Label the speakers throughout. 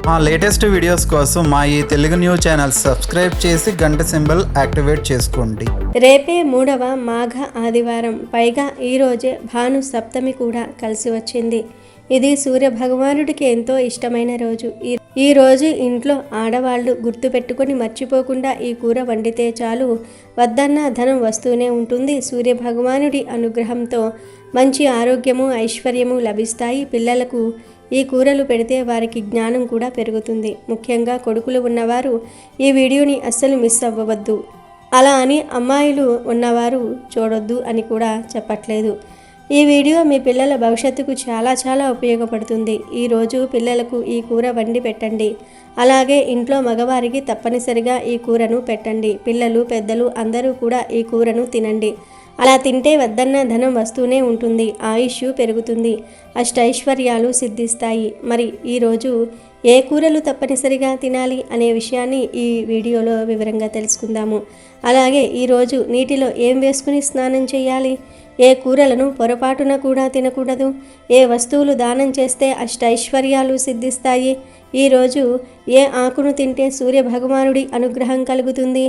Speaker 1: మా latest videos కోసం మా ఈ తెలుగు న్యూస్ ఛానల్ సబ్స్క్రైబ్ చేసి గంట సింబల్ యాక్టివేట్ చేసుకోండి.
Speaker 2: రేపే 3వ మాఘ ఆదివారం, పైగా ఈరోజే భాను సప్తమి కూడా కలిసి వచ్చింది. ఇది సూర్య భగవానుడికి ఎంతో ఇష్టమైన రోజు. ఈ రోజు ఇంట్లో ఆడవాళ్ళు గుర్తుపెట్టుకొని మర్చిపోకుండా ఈ కూర వండితే చాలు, వద్దన్న ధనం వస్తూనే ఉంటుంది. సూర్య భగవానుడి అనుగ్రహంతో మంచి ఆరోగ్యము, ఐశ్వర్యము లభిస్తాయి. పిల్లలకు ఈ కూరలు పెడితే వారికి జ్ఞానం కూడా పెరుగుతుంది. ముఖ్యంగా కొడుకులు ఉన్నవారు ఈ వీడియోని అస్సలు మిస్ అవ్వవద్దు. అలా అని అమ్మాయిలు ఉన్నవారు చూడొద్దు అని కూడా చెప్పట్లేదు. ఈ వీడియో మీ పిల్లల భవిష్యత్తుకు చాలా ఉపయోగపడుతుంది. ఈరోజు పిల్లలకు ఈ కూర వండి పెట్టండి. అలాగే ఇంట్లో మగవారికి తప్పనిసరిగా ఈ కూరను పెట్టండి. పిల్లలు, పెద్దలు అందరూ కూడా ఈ కూరను తినండి. అలా తింటే వద్దన్న ధనం వస్తూనే ఉంటుంది, ఆయుష్ పెరుగుతుంది, అష్టైశ్వర్యాలు సిద్ధిస్తాయి. మరి ఈరోజు ఏ కూరలు తప్పనిసరిగా తినాలి అనే విషయాన్ని ఈ వీడియోలో వివరంగా తెలుసుకుందాము. అలాగే ఈరోజు నీటిలో ఏం వేసుకుని స్నానం చేయాలి, ఏ కూరలను పొరపాటున కూడా తినకూడదు, ఏ వస్తువులు దానం చేస్తే అష్టైశ్వర్యాలు సిద్ధిస్తాయి, ఈరోజు ఏ ఆకును తింటే సూర్య భగవానుడి అనుగ్రహం కలుగుతుంది,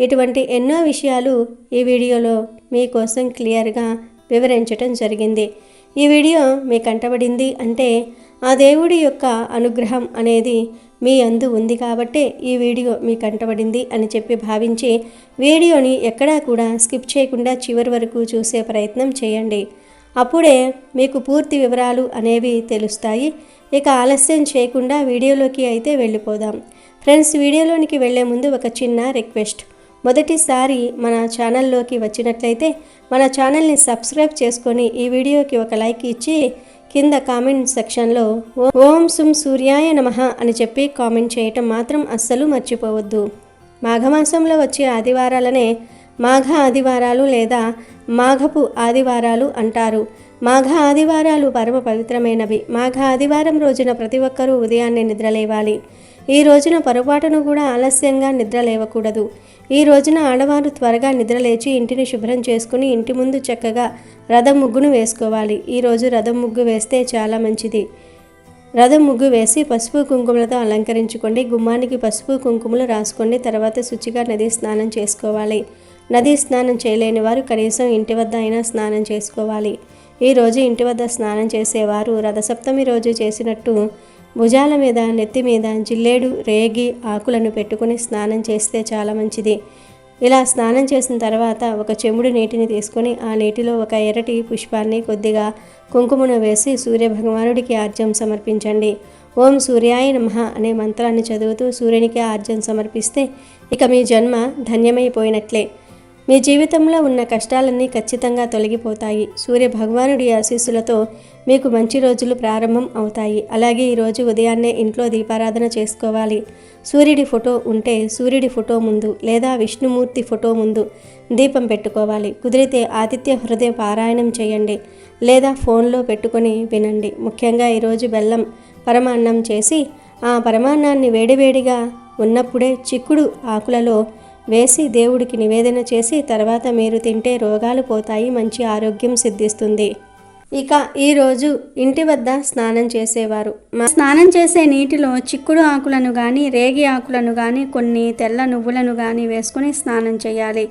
Speaker 2: ఇటువంటి ఎన్నో విషయాలు ఈ వీడియోలో మీకోసం క్లియర్గా వివరించటం జరిగింది. ఈ వీడియో మీ కంటబడింది అంటే ఆ దేవుడి యొక్క అనుగ్రహం అనేది మీ అందు ఉంది కాబట్టే ఈ వీడియో మీ కంటబడింది అని చెప్పి భావించి వీడియోని ఎక్కడా కూడా స్కిప్ చేయకుండా చివరి వరకు చూసే ప్రయత్నం చేయండి. అప్పుడే మీకు పూర్తి వివరాలు అనేవి తెలుస్తాయి. ఇక ఆలస్యం చేయకుండా వీడియోలోకి అయితే వెళ్ళిపోదాం. ఫ్రెండ్స్, వీడియోలోనికి వెళ్ళే ముందు ఒక చిన్న రిక్వెస్ట్. మొదటిసారి మన ఛానల్లోకి వచ్చినట్లయితే మన ఛానల్ని సబ్స్క్రైబ్ చేసుకొని ఈ వీడియోకి ఒక లైక్ ఇచ్చి కింద కామెంట్ సెక్షన్లో ఓం సుం సూర్యాయ నమః అని చెప్పి కామెంట్ చేయటం మాత్రం అస్సలు మర్చిపోవద్దు. మాఘమాసంలో వచ్చే ఆదివారాలనే మాఘ ఆదివారాలు లేదా మాఘపు ఆదివారాలు అంటారు. మాఘ ఆదివారాలు పరమ పవిత్రమైనవి. మాఘ ఆదివారం రోజున ప్రతి ఒక్కరూ ఉదయాన్నే నిద్రలేవాలి. ఈ రోజున పొరపాటును కూడా ఆలస్యంగా నిద్ర లేవకూడదు. ఈ రోజున ఆడవారు త్వరగా నిద్రలేచి ఇంటిని శుభ్రం చేసుకుని ఇంటి ముందు చక్కగా రథం ముగ్గును వేసుకోవాలి. ఈరోజు రథం ముగ్గు వేస్తే చాలా మంచిది. రథం ముగ్గు వేసి పసుపు కుంకుమలతో అలంకరించుకోండి. గుమ్మానికి పసుపు కుంకుమలు రాసుకోండి. తర్వాత శుచిగా నదీ స్నానం చేసుకోవాలి. నదీ స్నానం చేయలేని వారు కనీసం ఇంటి వద్ద అయినా స్నానం చేసుకోవాలి. ఈరోజు ఇంటి వద్ద స్నానం చేసేవారు రథసప్తమి రోజు చేసినట్టు భుజాల మీద, నెత్తి మీద జిల్లేడు, రేగి ఆకులను పెట్టుకుని స్నానం చేస్తే చాలా మంచిది. ఇలా స్నానం చేసిన తర్వాత ఒక చెంబుడు నీటిని తీసుకొని ఆ నీటిలో ఒక ఎర్రటి పుష్పాన్ని కొద్దిగా కుంకుమను వేసి సూర్య భగవానుడికి ఆర్జ్యం సమర్పించండి. ఓం సూర్యాయ నమః అనే మంత్రాన్ని చదువుతూ సూర్యునికి ఆర్జ్యం సమర్పిస్తే ఇక మీ జన్మ ధన్యమైపోయినట్లే. మీ జీవితంలో ఉన్న కష్టాలన్నీ ఖచ్చితంగా తొలగిపోతాయి. సూర్య భగవానుడి ఆశీస్సులతో మీకు మంచి రోజులు ప్రారంభం అవుతాయి. అలాగే ఈరోజు ఉదయాన్నే ఇంట్లో దీపారాధన చేసుకోవాలి. సూర్యుడి ఫోటో ఉంటే సూర్యుడి ఫోటో ముందు లేదా విష్ణుమూర్తి ఫోటో ముందు దీపం పెట్టుకోవాలి. కుదిరితే ఆదిత్య హృదయ పారాయణం చేయండి లేదా ఫోన్లో పెట్టుకొని వినండి. ముఖ్యంగా ఈరోజు బెల్లం పరమాన్నం చేసి ఆ పరమాన్నాన్ని వేడివేడిగా ఉన్నప్పుడే చిక్కుడు ఆకులలో వేసి దేవుడికి నివేదన చేసి తర్వాత మీరు తింటే రోగాలు పోతాయి, మంచి ఆరోగ్యం సిద్ధిస్తుంది. ఇక ఈరోజు ఇంటి వద్ద స్నానం చేసేవారు స్నానం చేసే నీటిలో చిక్కుడు ఆకులను కానీ, రేగి ఆకులను కానీ, కొన్ని తెల్ల నువ్వులను కానీ వేసుకొని స్నానం చేయాలి.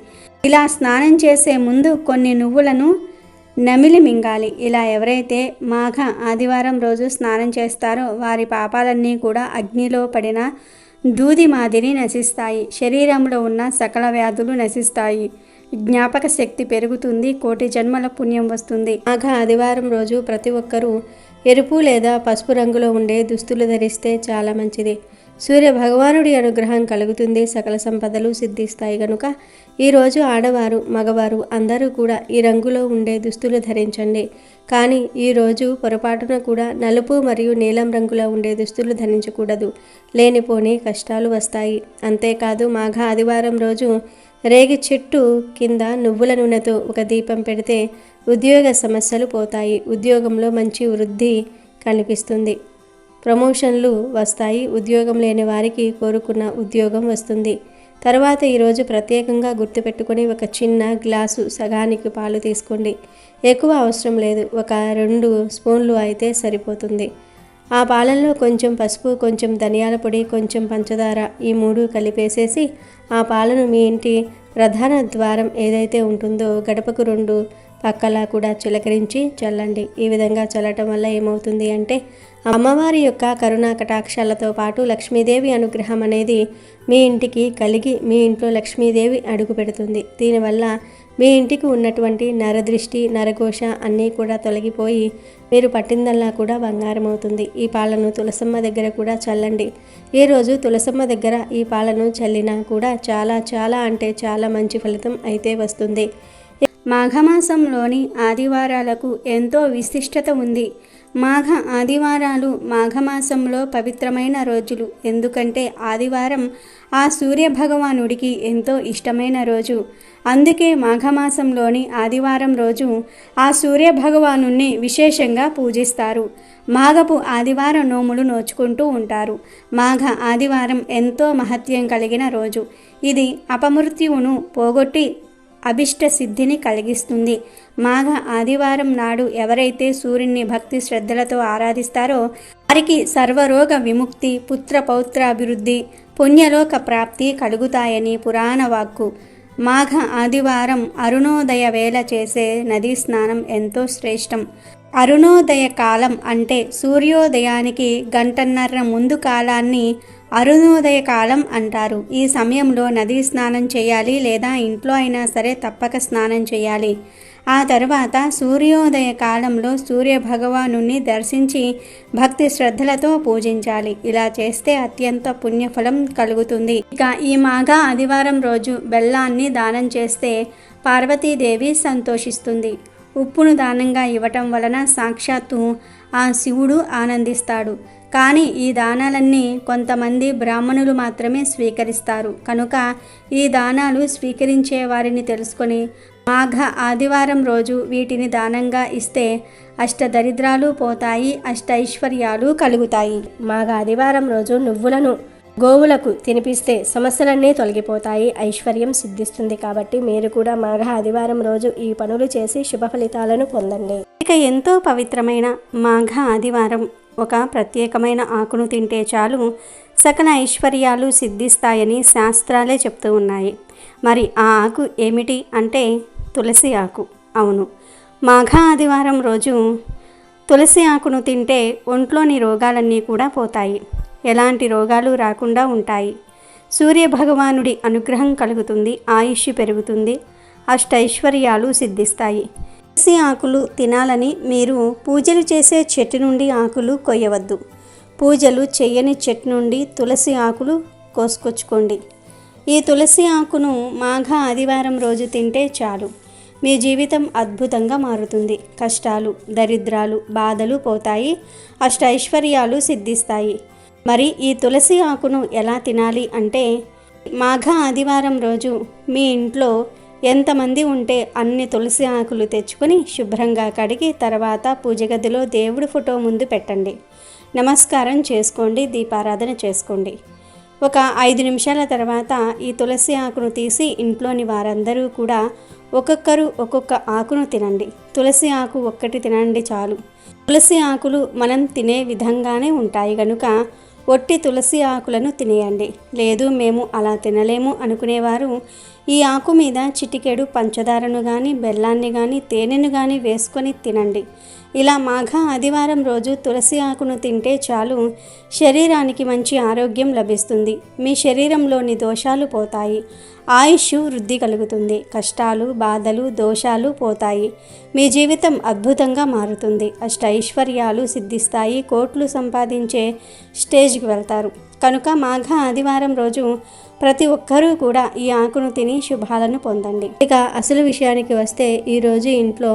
Speaker 2: ఇలా స్నానం చేసే ముందు కొన్ని నువ్వులను నమిలి మింగాలి. ఇలా ఎవరైతే మాఘ ఆదివారం రోజు స్నానం చేస్తారో వారి పాపాలన్నీ కూడా అగ్నిలో పడిన దూది మాదిరి నశిస్తాయి. శరీరంలో ఉన్న సకల వ్యాధులు నశిస్తాయి. జ్ఞాపక శక్తి పెరుగుతుంది. కోటి జన్మల పుణ్యం వస్తుంది. మాఘ ఆదివారం రోజు ప్రతి ఒక్కరూ ఎరుపు లేదా పసుపు రంగులో ఉండే దుస్తులు ధరిస్తే చాలా మంచిది. సూర్య భగవానుడి అనుగ్రహం కలుగుతుంది. సకల సంపదలు సిద్ధిస్తాయి. కనుక ఈరోజు ఆడవారు, మగవారు అందరూ కూడా ఈ రంగులో ఉండే దుస్తులు ధరించండి. కానీ ఈరోజు పొరపాటున కూడా నలుపు మరియు నీలం రంగులో ఉండే దుస్తులు ధరించకూడదు. లేనిపోని కష్టాలు వస్తాయి. అంతేకాదు మాఘ ఆదివారం రోజు రేగి చెట్టు కింద నువ్వుల నూనెతో ఒక దీపం పెడితే ఉద్యోగ సమస్యలు పోతాయి. ఉద్యోగంలో మంచి వృద్ధి కనిపిస్తుంది. ప్రమోషన్లు వస్తాయి. ఉద్యోగం లేని వారికి కోరుకున్న ఉద్యోగం వస్తుంది. తర్వాత ఈరోజు ప్రత్యేకంగా గుర్తుపెట్టుకొని ఒక చిన్న గ్లాసు సగానికి పాలు తీసుకోండి. ఎక్కువ అవసరం లేదు, ఒక 2 స్పూన్లు అయితే సరిపోతుంది. ఆ పాలల్లో కొంచెం పసుపు, కొంచెం ధనియాల పొడి, కొంచెం పంచదార ఈ 3 కలిపేసేసి ఆ పాలను మీ ఇంటి ప్రధాన ద్వారం ఏదైతే ఉంటుందో గడపకు 2 పక్కలా కూడా చిలకరించి చల్లండి. ఈ విధంగా చల్లటం వల్ల ఏమవుతుంది అంటే అమ్మవారి యొక్క కరుణా కటాక్షాలతో పాటు లక్ష్మీదేవి అనుగ్రహం అనేది మీ ఇంటికి కలిగి మీ ఇంట్లో లక్ష్మీదేవి అడుగు పెడుతుంది. దీనివల్ల మీ ఇంటికి ఉన్నటువంటి నరదృష్టి, నరఘోష అన్నీ కూడా తొలగిపోయి మీరు పట్టిందల్లా కూడా బంగారం అవుతుంది. ఈ పాలను తులసమ్మ దగ్గర కూడా చల్లండి. ఈరోజు తులసమ్మ దగ్గర ఈ పాలను చల్లినా కూడా చాలా అంటే చాలా మంచి ఫలితం అయితే వస్తుంది. మాఘమాసంలోని ఆదివారాలకు ఎంతో విశిష్టత ఉంది. మాఘ ఆదివారాలు మాఘమాసంలో పవిత్రమైన రోజులు. ఎందుకంటే ఆదివారం ఆ సూర్య భగవానుడికి ఎంతో ఇష్టమైన రోజు. అందుకే మాఘమాసంలోని ఆదివారం రోజు ఆ సూర్య భగవానుణ్ణి విశేషంగా పూజిస్తారు. మాఘపు ఆదివారం నోములు నోచుకుంటూ ఉంటారు. మాఘ ఆదివారం ఎంతో మహత్యం కలిగిన రోజు. ఇది అపమృత్యువును పోగొట్టి అభిష్ట సిద్ధిని కలిగిస్తుంది. మాఘ ఆదివారం నాడు ఎవరైతే సూర్యుని భక్తి శ్రద్ధలతో ఆరాధిస్తారో వారికి సర్వరోగ విముక్తి, పుత్ర పౌత్రాభివృద్ధి, పుణ్యలోక ప్రాప్తి కలుగుతాయని పురాణ వాక్కు. మాఘ ఆదివారం అరుణోదయ వేళ చేసే నదీ స్నానం ఎంతో శ్రేష్టం. అరుణోదయ కాలం అంటే సూర్యోదయానికి గంటన్నర ముందు కాలాన్ని అరుణోదయ కాలం అంటారు. ఈ సమయంలో నదీ స్నానం చేయాలి, లేదా ఇంట్లో అయినా సరే తప్పక స్నానం చేయాలి. ఆ తర్వాత సూర్యోదయ కాలంలో సూర్య భగవానుని దర్శించి భక్తి శ్రద్ధలతో పూజించాలి. ఇలా చేస్తే అత్యంత పుణ్యఫలం కలుగుతుంది. ఇక ఈ మాఘ ఆదివారం రోజు బెల్లాన్ని దానం చేస్తే పార్వతీదేవి సంతోషిస్తుంది. ఉప్పును దానంగా ఇవ్వటం వలన సాక్షాత్తు ఆ శివుడు ఆనందిస్తాడు. కానీ ఈ దానాలన్నీ కొంతమంది బ్రాహ్మణులు మాత్రమే స్వీకరిస్తారు. కనుక ఈ దానాలు స్వీకరించే వారిని తెలుసుకొని మాఘ ఆదివారం రోజు వీటిని దానంగా ఇస్తే అష్టదరిద్రాలు పోతాయి, అష్టైశ్వర్యాలు కలుగుతాయి. మాఘ ఆదివారం రోజు నువ్వులను గోవులకు తినిపిస్తే సమస్యలన్నీ తొలగిపోతాయి, ఐశ్వర్యం సిద్ధిస్తుంది. కాబట్టి మీరు కూడా మాఘ ఆదివారం రోజు ఈ పనులు చేసి శుభ ఫలితాలను పొందండి. ఇక ఎంతో పవిత్రమైన మాఘ ఆదివారం ఒక ప్రత్యేకమైన ఆకును తింటే చాలు సకల ఐశ్వర్యాలు సిద్ధిస్తాయని శాస్త్రాలే చెప్తూ ఉన్నాయి. మరి ఆ ఆకు ఏమిటి అంటే తులసి ఆకు. అవును, మాఘ ఆదివారం రోజు తులసి ఆకును తింటే ఒంట్లోని రోగాలన్నీ కూడా పోతాయి, ఎలాంటి రోగాలు రాకుండా ఉంటాయి. సూర్య భగవానుడి అనుగ్రహం కలుగుతుంది, ఆయుష్ పెరుగుతుంది, అష్టైశ్వర్యాలు సిద్ధిస్తాయి. తులసి ఆకులు తినాలని మీరు పూజలు చేసే చెట్టు నుండి ఆకులు కొయ్యవద్దు. పూజలు చెయ్యని చెట్టు నుండి తులసి ఆకులు కోసుకొచ్చుకోండి. ఈ తులసి ఆకును మాఘ ఆదివారం రోజు తింటే చాలు మీ జీవితం అద్భుతంగా మారుతుంది. కష్టాలు, దరిద్రాలు, బాధలు పోతాయి, అష్టైశ్వర్యాలు సిద్ధిస్తాయి. మరి ఈ తులసి ఆకును ఎలా తినాలి అంటే మాఘ ఆదివారం రోజు మీ ఇంట్లో ఎంతమంది ఉంటే అన్ని తులసి ఆకులు తెచ్చుకొని శుభ్రంగా కడిగి తర్వాత పూజ గదిలో దేవుడి ఫోటో ముందు పెట్టండి. నమస్కారం చేసుకోండి, దీపారాధన చేసుకోండి. ఒక 5 నిమిషాల తర్వాత ఈ తులసి ఆకును తీసి ఇంట్లోని వారందరూ కూడా ఒక్కొక్కరు ఒక్కొక్క ఆకును తినండి. తులసి ఆకు ఒక్కటి తినండి చాలు. తులసి ఆకులు మనం తినే విధంగానే ఉంటాయి కనుక ఒట్టి తులసి ఆకులను తినేయండి. లేదు మేము అలా తినలేము అనుకునేవారు ఈ ఆకు మీద చిటికెడు పంచదారను కానీ, బెల్లాన్ని కానీ, తేనెను కానీ వేసుకొని తినండి. ఇలా మాఘ ఆదివారం రోజు తులసి ఆకును తింటే చాలు శరీరానికి మంచి ఆరోగ్యం లభిస్తుంది. మీ శరీరంలోని దోషాలు పోతాయి, ఆయుష్ వృద్ధి కలుగుతుంది, కష్టాలు, బాధలు, దోషాలు పోతాయి, మీ జీవితం అద్భుతంగా మారుతుంది, అష్టైశ్వర్యాలు సిద్ధిస్తాయి, కోట్లు సంపాదించే స్టేజ్కి వెళ్తారు. కనుక మాఘ ఆదివారం రోజు ప్రతి ఒక్కరూ కూడా ఈ ఆకును తిని శుభాలను పొందండి. ఇక అసలు విషయానికి వస్తే ఈరోజు ఇంట్లో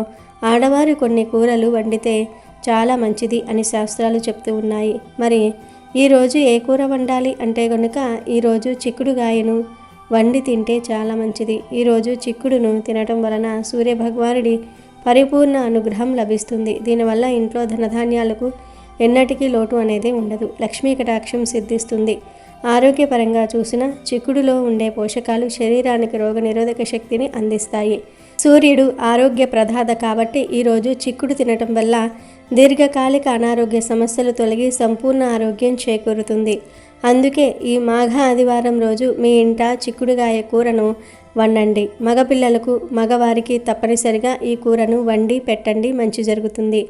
Speaker 2: ఆడవారు కొన్ని కూరలు వండితే చాలా మంచిది అని శాస్త్రాలు చెప్తూ ఉన్నాయి. మరి ఈరోజు ఏ కూర వండాలి అంటే కనుక ఈరోజు చిక్కుడుగాయను వండి తింటే చాలా మంచిది. ఈరోజు చిక్కుడును తినటం వలన సూర్యభగవానుడి పరిపూర్ణ అనుగ్రహం లభిస్తుంది. దీనివల్ల ఇంట్లో ధనధాన్యాలకు ఎన్నటికీ లోటు అనేది ఉండదు, లక్ష్మీ కటాక్షం సిద్ధిస్తుంది. ఆరోగ్యపరంగా చూసిన చిక్కుడులో ఉండే పోషకాలు శరీరానికి రోగనిరోధక శక్తిని అందిస్తాయి. సూర్యుడు ఆరోగ్య ప్రదాత కాబట్టి ఈరోజు చిక్కుడు తినటం వల్ల దీర్ఘకాలిక అనారోగ్య సమస్యలు తొలగి సంపూర్ణ ఆరోగ్యం చేకూరుతుంది. అందుకే ఈ మాఘ ఆదివారం రోజు మీ ఇంట చిక్కుడుగాయ కూరను వండండి. మగపిల్లలకు మగవారికి తప్పనిసరిగా ఈ కూరను వండి పెట్టండి, మంచి జరుగుతుంది.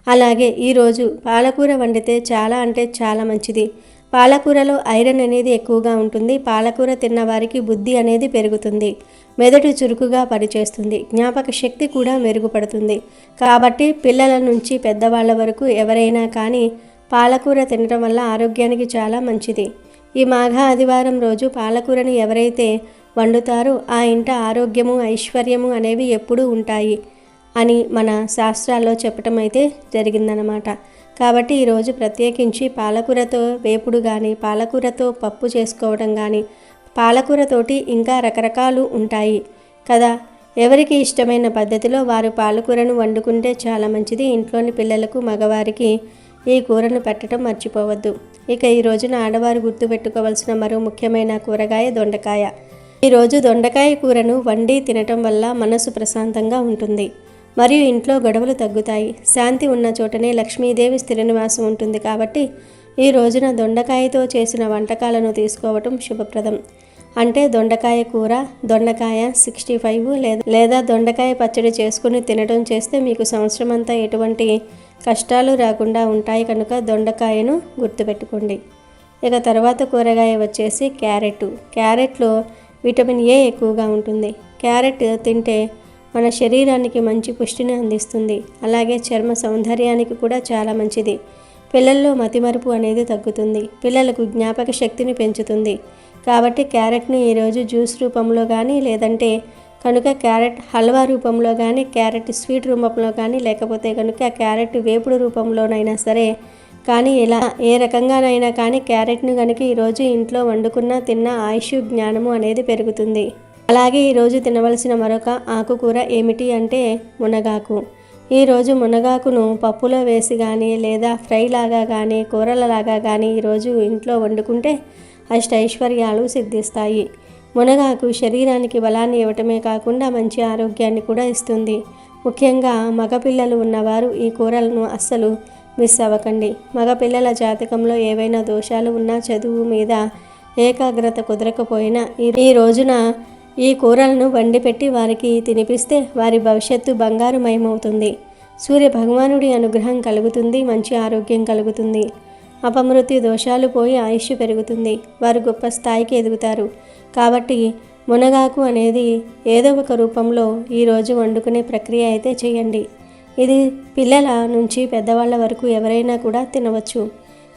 Speaker 2: అలాగే ఈరోజు పాలకూర వండితే చాలా అంటే చాలా మంచిది. పాలకూరలో ఐరన్ అనేది ఎక్కువగా ఉంటుంది. పాలకూర తిన్న వారికి బుద్ధి అనేది పెరుగుతుంది, మెదడు చురుకుగా పనిచేస్తుంది, జ్ఞాపక శక్తి కూడా మెరుగుపడుతుంది. కాబట్టి పిల్లల నుంచి పెద్దవాళ్ళ వరకు ఎవరైనా కానీ పాలకూర తినడం వల్ల ఆరోగ్యానికి చాలా మంచిది. ఈ మాఘ ఆదివారం రోజు పాలకూరని ఎవరైతే వండుతారో ఆ ఇంట ఆరోగ్యము ఐశ్వర్యము అనేవి ఎప్పుడూ ఉంటాయి అని మన శాస్త్రాల్లో చెప్పటం అయితే జరిగిందనమాట. కాబట్టి ఈరోజు ప్రత్యేకించి పాలకూరతో వేపుడు కానీ, పాలకూరతో పప్పు చేసుకోవడం కానీ, పాలకూరతోటి ఇంకా రకరకాలు ఉంటాయి కదా. ఎవరికి ఇష్టమైన పద్ధతిలో వారు పాలకూరను వండుకుంటే చాలా మంచిది. ఇంట్లోని పిల్లలకు మగవారికి ఈ కూరను పెట్టడం మర్చిపోవద్దు. ఇక ఈ రోజున ఆడవారు గుర్తుపెట్టుకోవాల్సిన మరో ముఖ్యమైన కూరగాయ దొండకాయ. ఈరోజు దొండకాయ కూరను వండి తినటం వల్ల మనసు ప్రశాంతంగా ఉంటుంది మరియు ఇంట్లో గొడవలు తగ్గుతాయి. శాంతి ఉన్న చోటనే లక్ష్మీదేవి స్థిర నివాసం ఉంటుంది. కాబట్టి ఈ రోజున దొండకాయతో చేసిన వంటకాలను తీసుకోవటం శుభప్రదం. అంటే దొండకాయ కూర, దొండకాయ 65 లేదా దొండకాయ పచ్చడి చేసుకుని తినడం చేస్తే మీకు సంవత్సరం అంతా ఎటువంటి కష్టాలు రాకుండా ఉంటాయి. కనుక దొండకాయను గుర్తుపెట్టుకోండి. ఇక తర్వాత కూరగాయ వచ్చేసి క్యారెట్లో విటమిన్ ఏ ఎక్కువగా ఉంటుంది. క్యారెట్ తింటే మన శరీరానికి మంచి పుష్టిని అందిస్తుంది. అలాగే చర్మ సౌందర్యానికి కూడా చాలా మంచిది. పిల్లల్లో మతిమరుపు అనేది తగ్గుతుంది. పిల్లలకు జ్ఞాపక శక్తిని పెంచుతుంది. కాబట్టి క్యారెట్ను ఈరోజు జ్యూస్ రూపంలో కానీ, లేదంటే కనుక క్యారెట్ హల్వా రూపంలో కానీ, క్యారెట్ స్వీట్ రూపంలో కానీ, లేకపోతే కనుక క్యారెట్ వేపుడు రూపంలోనైనా సరే కానీ, ఇలా ఏ రకంగానైనా కానీ క్యారెట్ను కనుక ఈరోజు ఇంట్లో వండుకున్న తిన్న ఆయుష్ జ్ఞానము అనేది పెరుగుతుంది. అలాగే ఈరోజు తినవలసిన మరొక ఆకుకూర ఏమిటి అంటే మునగాకు. ఈరోజు మునగాకును పప్పులో వేసి కానీ, లేదా ఫ్రై లాగా కానీ, కూరలలాగా కానీ ఈరోజు ఇంట్లో వండుకుంటే అష్టైశ్వర్యాలు సిద్ధిస్తాయి. మునగాకు శరీరానికి బలాన్ని ఇవ్వటమే కాకుండా మంచి ఆరోగ్యాన్ని కూడా ఇస్తుంది. ముఖ్యంగా మగపిల్లలు ఉన్నవారు ఈ కూరలను అస్సలు మిస్ అవ్వకండి. మగపిల్లల జాతకంలో ఏవైనా దోషాలు ఉన్నా, చదువు మీద ఏకాగ్రత కుదరకపోయినా ఈ రోజున ఈ కూరలను వండిపెట్టి వారికి తినిపిస్తే వారి భవిష్యత్తు బంగారుమయమవుతుంది. సూర్య భగవానుడి అనుగ్రహం కలుగుతుంది, మంచి ఆరోగ్యం కలుగుతుంది, అపమృత్యు దోషాలు పోయి ఆయుష్ పెరుగుతుంది, వారు గొప్ప స్థాయికి ఎదుగుతారు. కాబట్టి మునగాకు అనేది ఏదో ఒక రూపంలో ఈరోజు వండుకునే ప్రక్రియ అయితే చేయండి. ఇది పిల్లల నుంచి పెద్దవాళ్ళ వరకు ఎవరైనా కూడా తినవచ్చు.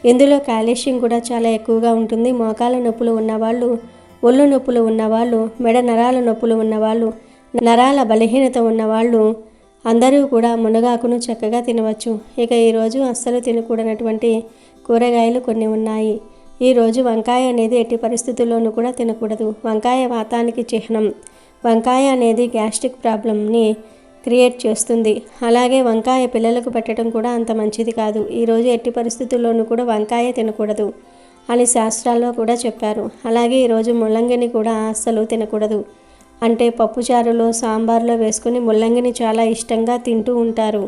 Speaker 2: ఇందులో కాల్షియం కూడా చాలా ఎక్కువగా ఉంటుంది. మోకాల నొప్పులు ఉన్నవాళ్ళు, ఒళ్ళు నొప్పులు ఉన్నవాళ్ళు, మెడ నరాల నొప్పులు ఉన్నవాళ్ళు, నరాల బలహీనత ఉన్నవాళ్ళు అందరూ కూడా మునగాకును చక్కగా తినవచ్చు. ఇక ఈరోజు అస్సలు తినకూడనటువంటి కూరగాయలు కొన్ని ఉన్నాయి. ఈరోజు వంకాయ అనేది ఎట్టి పరిస్థితుల్లోనూ కూడా తినకూడదు. వంకాయ వాతానికి చిహ్నం. వంకాయ అనేది గ్యాస్ట్రిక్ ప్రాబ్లంని క్రియేట్ చేస్తుంది. అలాగే వంకాయ పిల్లలకు పెట్టడం కూడా అంత మంచిది కాదు. ఈరోజు ఎట్టి పరిస్థితుల్లోనూ కూడా వంకాయ తినకూడదు అని శాస్త్రాల్లో కూడా చెప్పారు. అలాగే ఈరోజు ముల్లంగిని కూడా అస్సలు తినకూడదు. అంటే పప్పుచారులో, సాంబార్లో వేసుకుని ముల్లంగిని చాలా ఇష్టంగా తింటూ ఉంటారు.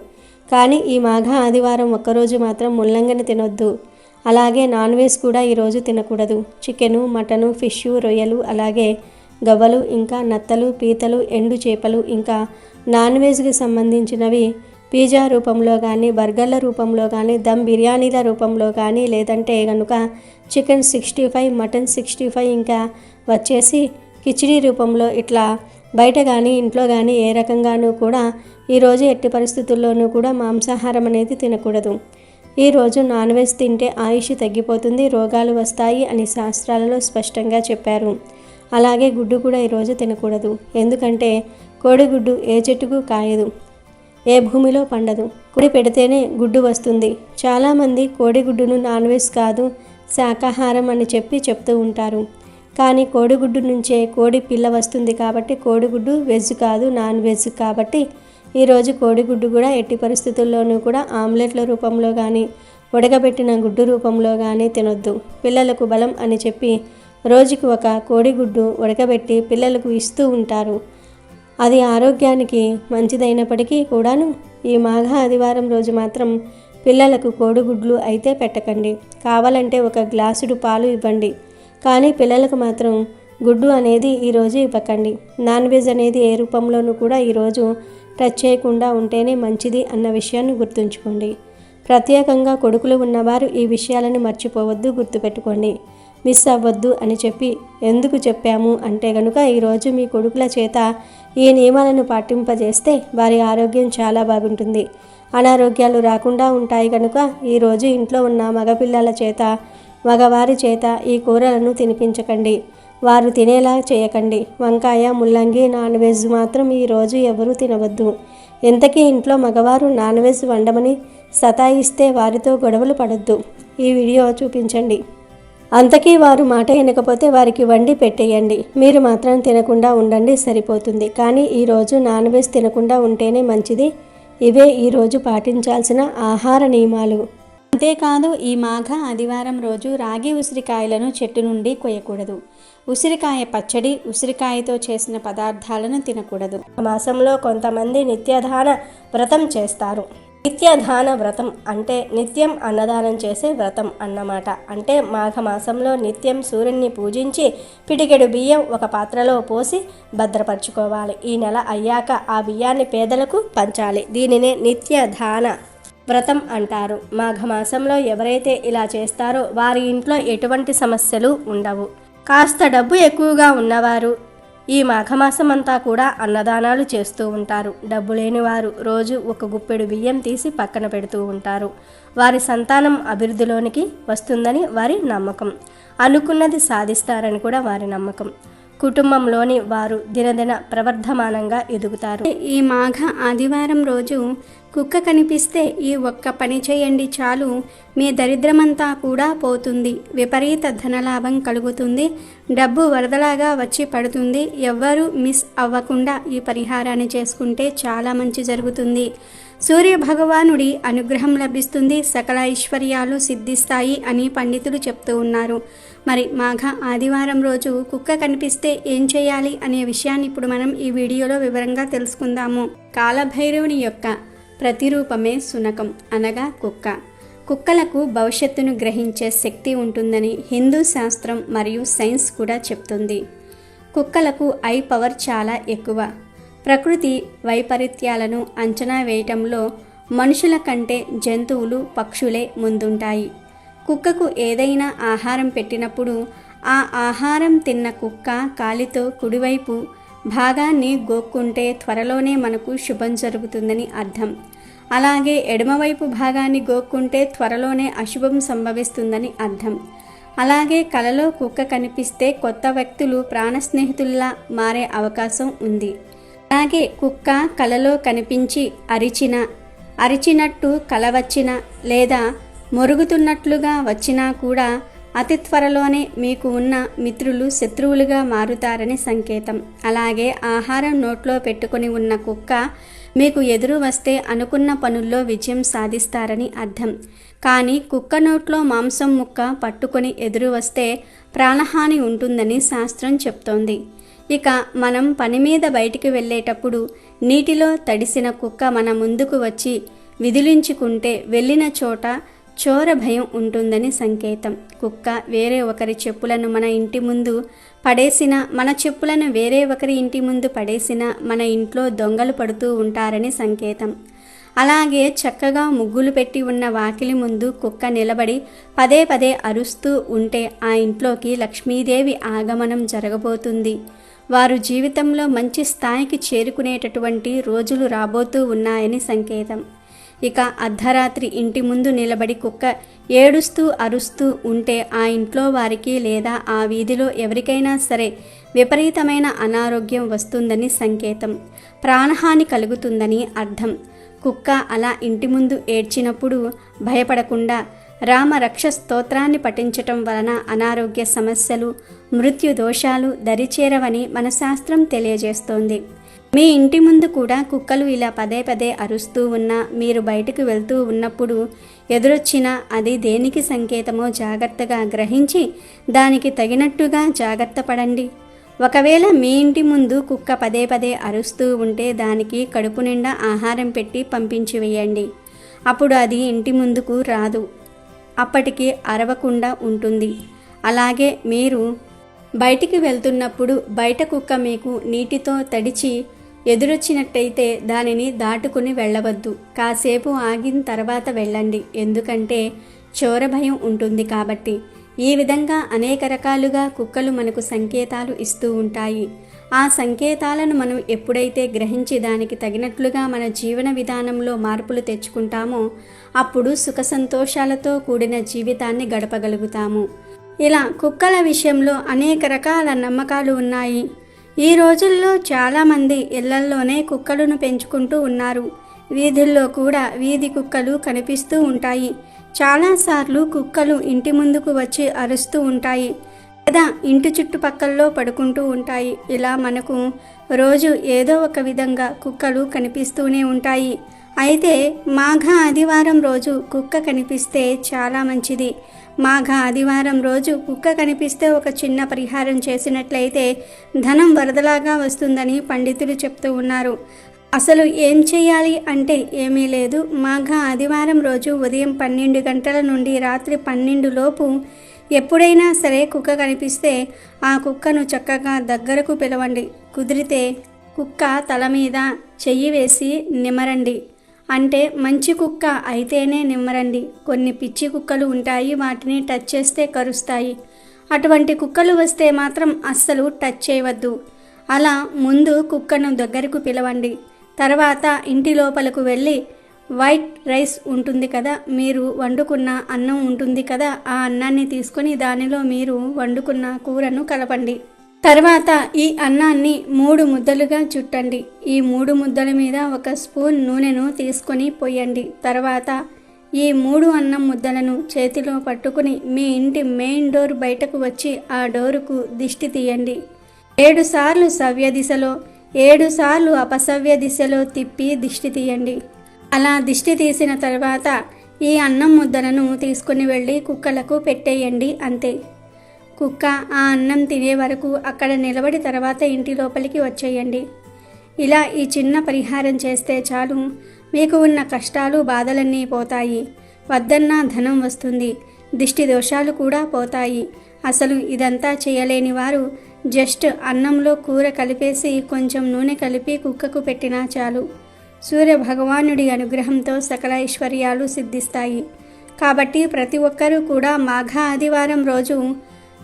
Speaker 2: కానీ ఈ మాఘ ఆదివారం ఒక్కరోజు మాత్రం ముల్లంగిని తినొద్దు. అలాగే నాన్ వెజ్ కూడా ఈరోజు తినకూడదు. చికెను, మటను, ఫిష్, రొయ్యలు, అలాగే గవ్వలు, ఇంకా నత్తలు, పీతలు, ఎండు చేపలు, ఇంకా నాన్ వెజ్కి సంబంధించినవి పిజ్జా రూపంలో కానీ, బర్గర్ల రూపంలో కానీ, దమ్ బిర్యానీల రూపంలో కానీ, లేదంటే కనుక చికెన్ 65, మటన్ 65, ఇంకా వచ్చేసి కిచిడీ రూపంలో ఇట్లా బయట కానీ ఇంట్లో కానీ ఏ రకంగానూ కూడా ఈరోజు ఎట్టి పరిస్థితుల్లోనూ కూడా మాంసాహారం అనేది తినకూడదు. ఈరోజు నాన్ వెజ్ తింటే ఆయుష్ తగ్గిపోతుంది, రోగాలు వస్తాయి అని శాస్త్రాలలో స్పష్టంగా చెప్పారు. అలాగే గుడ్డు కూడా ఈరోజు తినకూడదు. ఎందుకంటే కోడిగుడ్డు ఏ చెట్టుకు కాయదు, ఏ భూమిలో పండదు. కోడి పెడితేనే గుడ్డు వస్తుంది. చాలామంది కోడిగుడ్డును నాన్ వెజ్ కాదు, శాకాహారం అని చెప్తూ ఉంటారు. కానీ కోడిగుడ్డు నుంచే కోడి పిల్ల వస్తుంది. కాబట్టి కోడిగుడ్డు వెజ్ కాదు, నాన్ వెజ్. కాబట్టి ఈరోజు కోడిగుడ్డు కూడా ఎట్టి పరిస్థితుల్లోనూ కూడా ఆమ్లెట్ల రూపంలో కానీ, ఉడకబెట్టిన గుడ్డు రూపంలో కానీ తినొద్దు. పిల్లలకు బలం అని చెప్పి రోజుకి ఒక కోడిగుడ్డు ఉడకబెట్టి పిల్లలకు ఇస్తూ ఉంటారు. అది ఆరోగ్యానికి మంచిదైనప్పటికీ కూడాను ఈ మాఘ ఆదివారం రోజు మాత్రం పిల్లలకు కోడిగుడ్లు అయితే పెట్టకండి. కావాలంటే ఒక గ్లాసుడు పాలు ఇవ్వండి, కానీ పిల్లలకు మాత్రం గుడ్డు అనేది ఈరోజు ఇవ్వకండి. నాన్ వెజ్ అనేది ఏ రూపంలోనూ కూడా ఈరోజు టచ్ చేయకుండా ఉంటేనే మంచిది అన్న విషయాన్ని గుర్తుంచుకోండి. ప్రత్యేకంగా కొడుకులు ఉన్నవారు ఈ విషయాలను మర్చిపోవద్దు, గుర్తుపెట్టుకోండి. మిస్ అవ్వద్దు అని చెప్పి ఎందుకు చెప్పాము అంటే కనుక ఈరోజు మీ కొడుకుల చేత ఈ నియమాలను పాటింపజేస్తే వారి ఆరోగ్యం చాలా బాగుంటుంది, అనారోగ్యాలు రాకుండా ఉంటాయి. కనుక ఈరోజు ఇంట్లో ఉన్న మగపిల్లల చేత మగవారి చేత ఈ కూరలను తినిపించకండి, వారు తినేలా చేయకండి. వంకాయ, ముల్లంగి, నాన్ వెజ్ మాత్రం ఈరోజు ఎవరూ తినవద్దు. ఇంతకీ ఇంట్లో మగవారు నాన్ వెజ్ వండమని సతాయిస్తే వారితో గొడవలు పడొద్దు. ఈ వీడియో చూపించండి. అంతకీ వారు మాట వినకపోతే వారికి వండి పెట్టేయండి. మీరు మాత్రం తినకుండా ఉండండి, సరిపోతుంది. కానీ ఈరోజు నాన్ వెజ్ తినకుండా ఉంటేనే మంచిది. ఇవే ఈరోజు పాటించాల్సిన ఆహార నియమాలు. అంతేకాదు, ఈ మాఘ ఆదివారం రోజు రాగి ఉసిరికాయలను చెట్టు నుండి కొయ్యకూడదు. ఉసిరికాయ పచ్చడి, ఉసిరికాయతో చేసిన పదార్థాలను తినకూడదు. మాసంలో కొంతమంది నిత్యదాన వ్రతం చేస్తారు. నిత్యదాన వ్రతం అంటే నిత్యం అన్నదానం చేసే వ్రతం అన్నమాట. అంటే మాఘమాసంలో నిత్యం సూర్యుడిని పూజించి పిడికెడు బియ్యం ఒక పాత్రలో పోసి భద్రపరచుకోవాలి. ఈ నెల అయ్యాక ఆ బియ్యాన్ని పేదలకు పంచాలి. దీనినే నిత్యదాన వ్రతం అంటారు. మాఘమాసంలో ఎవరైతే ఇలా చేస్తారో వారి ఇంట్లో ఎటువంటి సమస్యలు ఉండవు. కాస్త డబ్బు ఎక్కువగా ఉన్నవారు ఈ మాఘమాసం అంతా కూడా అన్నదానాలు చేస్తూ ఉంటారు. డబ్బు లేనివారు రోజు ఒక గుప్పెడు బియ్యం తీసి పక్కన పెడుతూ ఉంటారు. వారి సంతానం అభివృద్ధిలోనికి వస్తుందని వారి నమ్మకం. అనుకున్నది సాధిస్తారని కూడా వారి నమ్మకం. కుటుంబంలోని వారు దినదిన ప్రవర్ధమానంగా ఎదుగుతారు. ఈ మాఘ ఆదివారం రోజు కుక్క కనిపిస్తే ఈ ఒక్క పని చేయండి చాలు, మీ దరిద్రమంతా కూడా పోతుంది. విపరీత ధనలాభం కలుగుతుంది. డబ్బు వరదలాగా వచ్చి పడుతుంది. ఎవ్వరూ మిస్ అవ్వకుండా ఈ పరిహారాన్ని చేసుకుంటే చాలా మంచి జరుగుతుంది. సూర్య భగవానుడి అనుగ్రహం లభిస్తుంది. సకల ఐశ్వర్యాలు సిద్ధిస్తాయి అని పండితులు చెప్తూ ఉన్నారు. మరి మాఘ ఆదివారం రోజు కుక్క కనిపిస్తే ఏం చేయాలి అనే విషయాన్ని ఇప్పుడు మనం ఈ వీడియోలో వివరంగా తెలుసుకుందాము. కాలభైరవుని యొక్క ప్రతిరూపమే శునకం అనగా కుక్క. కుక్కలకు భవిష్యత్తును గ్రహించే శక్తి ఉంటుందని హిందూ శాస్త్రం మరియు సైన్స్ కూడా చెప్తుంది. కుక్కలకు ఐ పవర్ చాలా ఎక్కువ. ప్రకృతి వైపరీత్యాలను అంచనా వేయటంలో మనుషుల కంటే జంతువులు, పక్షులే ముందుంటాయి. కుక్కకు ఏదైనా ఆహారం పెట్టినప్పుడు ఆ ఆహారం తిన్న కుక్క కాలితో కుడివైపు భాగాన్ని గోక్కుంటే త్వరలోనే మనకు శుభం జరుగుతుందని అర్థం. అలాగే ఎడమవైపు భాగాన్ని గోక్కుంటే త్వరలోనే అశుభం సంభవిస్తుందని అర్థం. అలాగే కలలో కుక్క కనిపిస్తే కొత్త వ్యక్తులు ప్రాణ స్నేహితుల్లా మారే అవకాశం ఉంది. అలాగే కుక్క కలలో కనిపించి అరిచినట్టు కల వచ్చినా లేదా మొరుగుతున్నట్లుగా వచ్చినా కూడా అతి త్వరలోనే మీకు ఉన్న మిత్రులు శత్రువులుగా మారుతారని సంకేతం. అలాగే ఆహారం నోట్లో పెట్టుకొని ఉన్న కుక్క మీకు ఎదురు వస్తే అనుకున్న పనుల్లో విజయం సాధిస్తారని అర్థం. కానీ కుక్క నోట్లో మాంసం ముక్క పట్టుకొని ఎదురు వస్తే ప్రాణహాని ఉంటుందని శాస్త్రం చెప్తోంది. ఇక మనం పని మీద బయటికి వెళ్ళేటప్పుడు నీటిలో తడిసిన కుక్క మన ముందుకు వచ్చి విదిలించుకుంటే వెళ్ళిన చోట చోర భయం ఉంటుందని సంకేతం. కుక్క వేరే ఒకరి చెప్పులను మన ఇంటి ముందు పడేసిన, మన చెప్పులను వేరే ఒకరి ఇంటి ముందు పడేసిన మన ఇంట్లో దొంగలు పడుతూ ఉంటారని సంకేతం. అలాగే చక్కగా ముగ్గులు పెట్టి ఉన్న వాకిలి ముందు కుక్క నిలబడి పదే పదే అరుస్తూ ఉంటే ఆ ఇంట్లోకి లక్ష్మీదేవి ఆగమనం జరగబోతుంది. వారు జీవితంలో మంచి స్థాయికి చేరుకునేటటువంటి రోజులు రాబోతూ ఉన్నాయని సంకేతం. ఇక అర్ధరాత్రి ఇంటి ముందు నిలబడి కుక్క ఏడుస్తూ అరుస్తూ ఉంటే ఆ ఇంట్లో వారికి లేదా ఆ వీధిలో ఎవరికైనా సరే విపరీతమైన అనారోగ్యం వస్తుందని సంకేతం. ప్రాణహాని కలుగుతుందని అర్థం. కుక్క అలా ఇంటి ముందు ఏడ్చినప్పుడు భయపడకుండా రామ రక్ష స్తోత్రాన్ని పఠించటం వలన అనారోగ్య సమస్యలు, మృత్యు దోషాలు దరిచేరవని మన శాస్త్రం తెలియజేస్తోంది. మీ ఇంటి ముందు కూడా కుక్కలు ఇలా పదే పదే అరుస్తూ ఉన్నా, మీరు బయటకు వెళ్తూ ఉన్నప్పుడు ఎదురొచ్చినా అది దేనికి సంకేతమో జాగ్రత్తగా గ్రహించి దానికి తగినట్టుగా జాగ్రత్త పడండి. ఒకవేళ మీ ఇంటి ముందు కుక్క పదే పదే అరుస్తూ ఉంటే దానికి కడుపు నిండా ఆహారం పెట్టి పంపించి వేయండి. అప్పుడు అది ఇంటి ముందుకు రాదు, అప్పటికి అరవకుండా ఉంటుంది. అలాగే మీరు బయటికి వెళ్తున్నప్పుడు బయట కుక్క మీకు నీటితో తడిచి ఎదురొచ్చినట్టయితే దానిని దాటుకుని వెళ్ళవద్దు. కాసేపు ఆగిన తర్వాత వెళ్ళండి, ఎందుకంటే చోర భయం ఉంటుంది కాబట్టి. ఈ విధంగా అనేక రకాలుగా కుక్కలు మనకు సంకేతాలు ఇస్తూ ఉంటాయి. ఆ సంకేతాలను మనం ఎప్పుడైతే గ్రహించి దానికి తగినట్లుగా మన జీవన విధానంలో మార్పులు తెచ్చుకుంటామో అప్పుడు సుఖ సంతోషాలతో కూడిన జీవితాన్ని గడపగలుగుతాము. ఇలా కుక్కల విషయంలో అనేక రకాల నమ్మకాలు ఉన్నాయి. ఈ రోజుల్లో చాలామంది ఇళ్లల్లోనే కుక్కలను పెంచుకుంటూ ఉన్నారు. వీధుల్లో కూడా వీధి కుక్కలు కనిపిస్తూ ఉంటాయి. చాలాసార్లు కుక్కలు ఇంటి ముందుకు వచ్చి అరుస్తూ ఉంటాయి లేదా ఇంటి చుట్టుపక్కల్లో పడుకుంటూ ఉంటాయి. ఇలా మనకు రోజు ఏదో ఒక విధంగా కుక్కలు కనిపిస్తూనే ఉంటాయి. అయితే మాఘ ఆదివారం రోజు కుక్క కనిపిస్తే చాలా మంచిది. మాఘ ఆదివారం రోజు కుక్క కనిపిస్తే ఒక చిన్న పరిహారం చేసినట్లయితే ధనం వరదలాగా వస్తుందని పండితులు చెప్తూ ఉన్నారు. అసలు ఏం చేయాలి అంటే ఏమీ లేదు. మాఘ ఆదివారం రోజు ఉదయం 12 గంటల నుండి రాత్రి 12 లోపు ఎప్పుడైనా సరే కుక్క కనిపిస్తే ఆ కుక్కను చక్కగా దగ్గరకు పిలవండి. కుదిరితే కుక్క తల మీద చెయ్యి వేసి నిమ్మరండి. అంటే మంచి కుక్క అయితేనే నిమ్మరండి. కొన్ని పిచ్చి కుక్కలు ఉంటాయి, వాటిని టచ్ చేస్తే కరుస్తాయి. అటువంటి కుక్కలు వస్తే మాత్రం అస్సలు టచ్ చేయవద్దు. అలా ముందు కుక్కను దగ్గరకు పిలవండి. తర్వాత ఇంటి లోపలకు వెళ్ళి వైట్ రైస్ ఉంటుంది కదా, మీరు వండుకున్న అన్నం ఉంటుంది కదా, ఆ అన్నాన్ని తీసుకొని దానిలో మీరు వండుకున్న కూరను కలపండి. తర్వాత ఈ అన్నాన్ని 3 ముద్దలుగా చుట్టండి. ఈ 3 ముద్దల మీద 1 స్పూన్ నూనెను తీసుకొని పోయండి. తర్వాత ఈ 3 అన్నం ముద్దలను చేతిలో పట్టుకుని మీ ఇంటి మెయిన్ డోర్ బయటకు వచ్చి ఆ డోరుకు దిష్టి తీయండి. 7 సార్లు సవ్య దిశలో 7 సార్లు అపసవ్య దిశలో తిప్పి దిష్టి తీయండి. అలా దిష్టి తీసిన తర్వాత ఈ అన్నం ముద్దలను తీసుకుని వెళ్ళి కుక్కలకు పెట్టేయండి. అంతే. కుక్క ఆ అన్నం తినే వరకు అక్కడ నిలబడి తర్వాత ఇంటి లోపలికి వచ్చేయండి. ఇలా ఈ చిన్న పరిహారం చేస్తే చాలు, మీకు ఉన్న కష్టాలు బాధలన్నీ పోతాయి. వద్దన్నా ధనం వస్తుంది, దిష్టి దోషాలు కూడా పోతాయి. అసలు ఇదంతా చేయలేని వారు జస్ట్ అన్నంలో కూర కలిపేసి కొంచెం నూనె కలిపి కుక్కకు పెట్టినా చాలు. సూర్య భగవానుడి అనుగ్రహంతో సకల ఐశ్వర్యాలు సిద్ధిస్తాయి. కాబట్టి ప్రతి ఒక్కరూ కూడా మాఘ ఆదివారం రోజు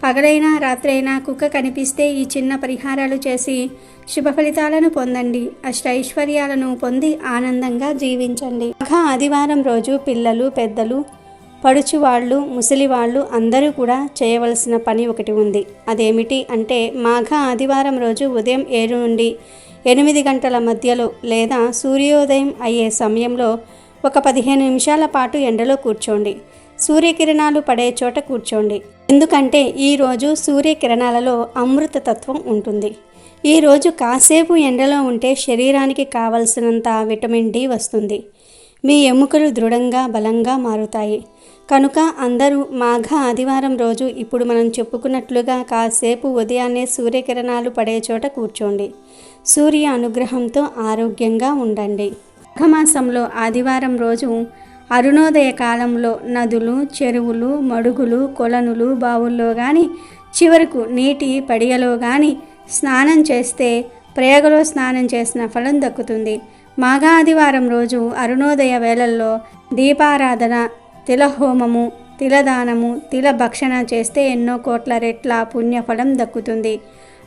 Speaker 2: పగలైనా రాత్రైనా కుక్క కనిపిస్తే ఈ చిన్న పరిహారాలు చేసి శుభ ఫలితాలను పొందండి. అష్టైశ్వర్యాలను పొంది ఆనందంగా జీవించండి. మాఘ ఆదివారం రోజు పిల్లలు, పెద్దలు, పడుచువాళ్ళు, ముసలివాళ్ళు అందరూ కూడా చేయవలసిన పని ఒకటి ఉంది. అదేమిటి అంటే మాఘ ఆదివారం రోజు ఉదయం 7 నుండి 8 గంటల మధ్యలో లేదా సూర్యోదయం అయ్యే సమయంలో ఒక 15 నిమిషాల పాటు ఎండలో కూర్చోండి. సూర్యకిరణాలు పడే చోట కూర్చోండి. ఎందుకంటే ఈరోజు సూర్యకిరణాలలో అమృతతత్వం ఉంటుంది. ఈరోజు కాసేపు ఎండలో ఉంటే శరీరానికి కావలసినంత విటమిన్ డి వస్తుంది. మీ ఎముకలు దృఢంగా బలంగా మారుతాయి. కనుక అందరూ మాఘ ఆదివారం రోజు ఇప్పుడు మనం చెప్పుకున్నట్లుగా కాసేపు ఉదయాన్నే సూర్యకిరణాలు పడే చోట కూర్చోండి. సూర్య అనుగ్రహంతో ఆరోగ్యంగా ఉండండి. మాఘమాసంలో ఆదివారం రోజు అరుణోదయ కాలంలో నదులు, చెరువులు, మడుగులు, కొలనులు, బావుల్లో కానీ చివరకు నీటి పడిగలో కానీ స్నానం చేస్తే ప్రయాగలో స్నానం చేసిన ఫలం దక్కుతుంది. మాఘాదివారం రోజు అరుణోదయ వేళల్లో దీపారాధన, తిలహోమము, తిలదానము, తిల భక్షణ చేస్తే ఎన్నో కోట్ల రెట్ల పుణ్యఫలం దక్కుతుంది.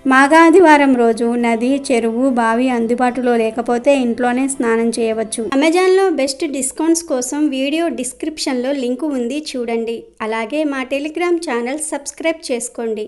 Speaker 2: మాఘాదివారం రోజు నది, చెరువు, బావి అందుబాటులో లేకపోతే ఇంట్లోనే స్నానం చేయవచ్చు. అమెజాన్లో బెస్ట్ డిస్కౌంట్స్ కోసం వీడియో డిస్క్రిప్షన్లో లింకు ఉంది, చూడండి. అలాగే మా టెలిగ్రామ్ ఛానల్ సబ్స్క్రైబ్ చేసుకోండి.